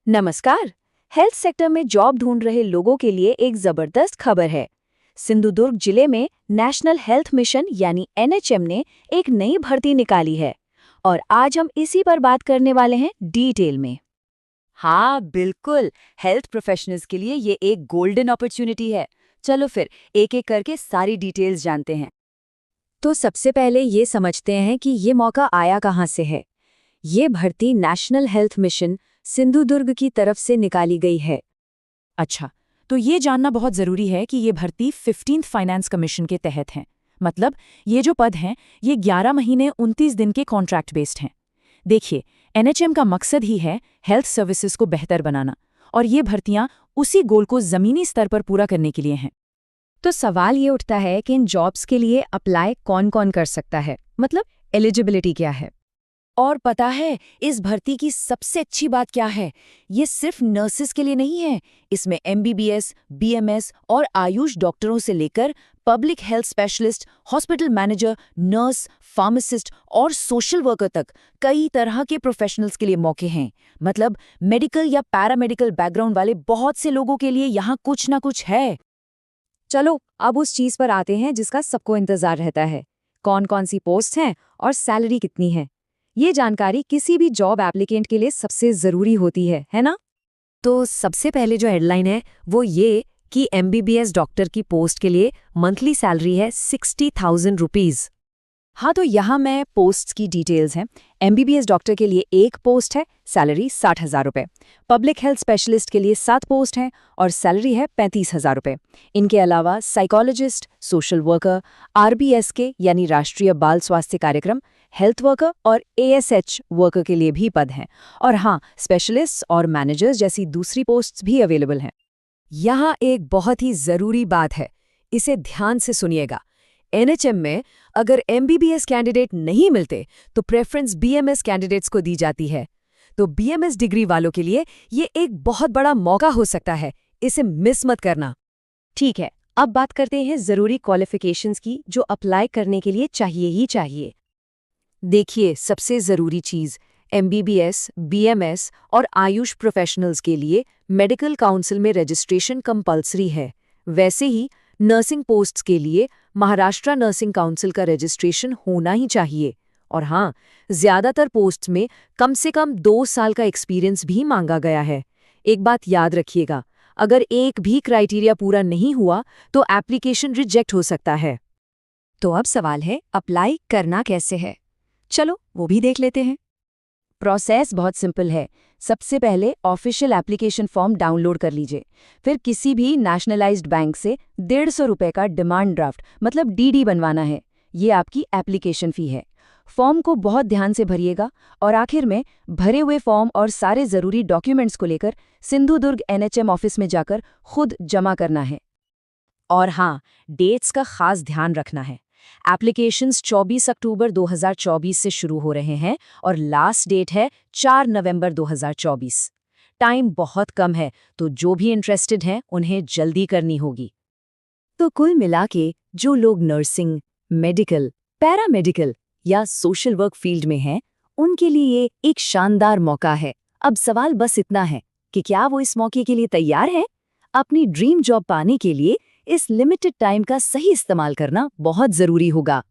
नमस्कार। Health sector में job ढूंढ रहे लोगों के लिए एक जबरदस्त खबर है। सिंधुदुर्ग जिले में नेशनल हेल्थ मिशन यानी एनएचएम ने एक नई भर्ती निकाली है और आज हम इसी पर बात करने वाले हैं डिटेल में। हाँ बिल्कुल। हेल्थ प्रोफेशनल्स के लिए ये एक गोल्डन अपॉर्चुनिटी है। चलो फिर एक एक करके सारी डिटेल्स जानते हैं। तो सबसे पहले ये समझते हैं कि ये मौका आया कहाँ से है। ये भर्ती नेशनल हेल्थ मिशन सिंधुदुर्ग की तरफ से निकाली गई है। अच्छा, तो ये जानना बहुत ज़रूरी है कि ये भर्ती 15th फाइनेंस कमीशन के तहत है। मतलब ये जो पद हैं ये 11 महीने 29 दिन के कॉन्ट्रैक्ट बेस्ड हैं। देखिए, एनएचएम का मकसद ही है हेल्थ सर्विसेज को बेहतर बनाना, और ये भर्तियां उसी गोल को ज़मीनी स्तर पर पूरा करने के लिए हैं। तो सवाल ये उठता है कि इन जॉब्स के लिए अप्लाई कौन कौन कर सकता है, मतलब एलिजिबिलिटी क्या है। और पता है इस भर्ती की सबसे अच्छी बात क्या है? ये सिर्फ नर्सेस के लिए नहीं है। इसमें एमबीबीएस, बीएमएस और आयुष डॉक्टरों से लेकर public health specialist, hospital manager, nurse, pharmacist और सोशल वर्कर तक कई तरह के प्रोफेशनल्स के लिए मौके हैं। मतलब मेडिकल या पैरामेडिकल बैकग्राउंड वाले बहुत से लोगों के लिए यहाँ कुछ ना कुछ है। चलो अब उस चीज पर आते हैं जिसका सबको इंतजार रहता है। कौन कौन सी पोस्ट हैं और सैलरी कितनी है। ये जानकारी किसी भी जॉब एप्लीकेंट के लिए सबसे जरूरी होती है ना। तो सबसे पहले जो हेडलाइन है वो ये कि एमबीबीएस डॉक्टर की पोस्ट के लिए मंथली सैलरी है 60,000 रुपीज। हाँ, तो यहाँ मैं पोस्ट्स की डिटेल्स हैं। एमबीबीएस डॉक्टर के लिए एक पोस्ट है, सैलरी 60,000 रुपये। पब्लिक हेल्थ स्पेशलिस्ट के लिए 7 पोस्ट हैं और सैलरी है 35,000 रुपये। इनके अलावा साइकोलॉजिस्ट, सोशल वर्कर, आरबीएसके यानी राष्ट्रीय बाल स्वास्थ्य कार्यक्रम, हेल्थ वर्कर और एएसएच वर्कर के लिए भी पद हैं। और हाँ, स्पेशलिस्ट और मैनेजर्स जैसी दूसरी पोस्ट्स भी अवेलेबल हैं। यहाँ एक बहुत ही ज़रूरी बात है, इसे ध्यान से सुनिएगा। एनएचएम में अगर एमबीबीएस कैंडिडेट नहीं मिलते तो प्रेफरेंस बीएमएस कैंडिडेट्स को दी जाती है। तो बीएमएस डिग्री वालों के लिए ये एक बहुत बड़ा मौका हो सकता है, इसे मिस मत करना। ठीक है, अब बात करते हैं ज़रूरी क्वालिफिकेशंस की जो अप्लाई करने के लिए चाहिए ही चाहिए। देखिए, सबसे ज़रूरी चीज़ एमबीबीएस, बीएमएस और आयुष प्रोफेशनल्स के लिए मेडिकल काउंसिल में रजिस्ट्रेशन कंपल्सरी है। वैसे ही नर्सिंग पोस्ट्स के लिए महाराष्ट्र नर्सिंग काउंसिल का रजिस्ट्रेशन होना ही चाहिए। और हाँ, ज़्यादातर पोस्ट्स में कम से कम 2 साल का एक्सपीरियंस भी मांगा गया है। एक बात याद रखिएगा, अगर एक भी क्राइटेरिया पूरा नहीं हुआ तो एप्लीकेशन रिजेक्ट हो सकता है। तो अब सवाल है, अप्लाई करना कैसे है। चलो वो भी देख लेते हैं। प्रोसेस बहुत सिंपल है। सबसे पहले ऑफिशियल एप्लीकेशन फॉर्म डाउनलोड कर लीजिए। फिर किसी भी नेशनलाइज्ड बैंक से 150 रुपये का डिमांड ड्राफ्ट मतलब डीडी बनवाना है। ये आपकी एप्लीकेशन फ़ी है। फॉर्म को बहुत ध्यान से भरिएगा और आखिर में भरे हुए फॉर्म और सारे ज़रूरी डॉक्यूमेंट्स को लेकर सिंधुदुर्ग एनएचएम ऑफिस में जाकर खुद जमा करना है। और हाँ, डेट्स का खास ध्यान रखना है। एप्लीकेशंस 24 अक्टूबर 2024 से शुरू हो रहे हैं और लास्ट डेट है 4 नवंबर 2024। टाइम बहुत कम है, तो जो भी इंटरेस्टेड हैं उन्हें जल्दी करनी होगी। तो कुल मिला के जो लोग नर्सिंग, मेडिकल, पैरामेडिकल या सोशल वर्क फील्ड में हैं, उनके लिए ये एक शानदार मौका है। अब सवाल बस इतना है कि क्या वो इस मौके के लिए तैयार हैं? अपनी ड्रीम जॉब पाने के लिए इस लिमिटेड टाइम का सही इस्तेमाल करना बहुत ज़रूरी होगा।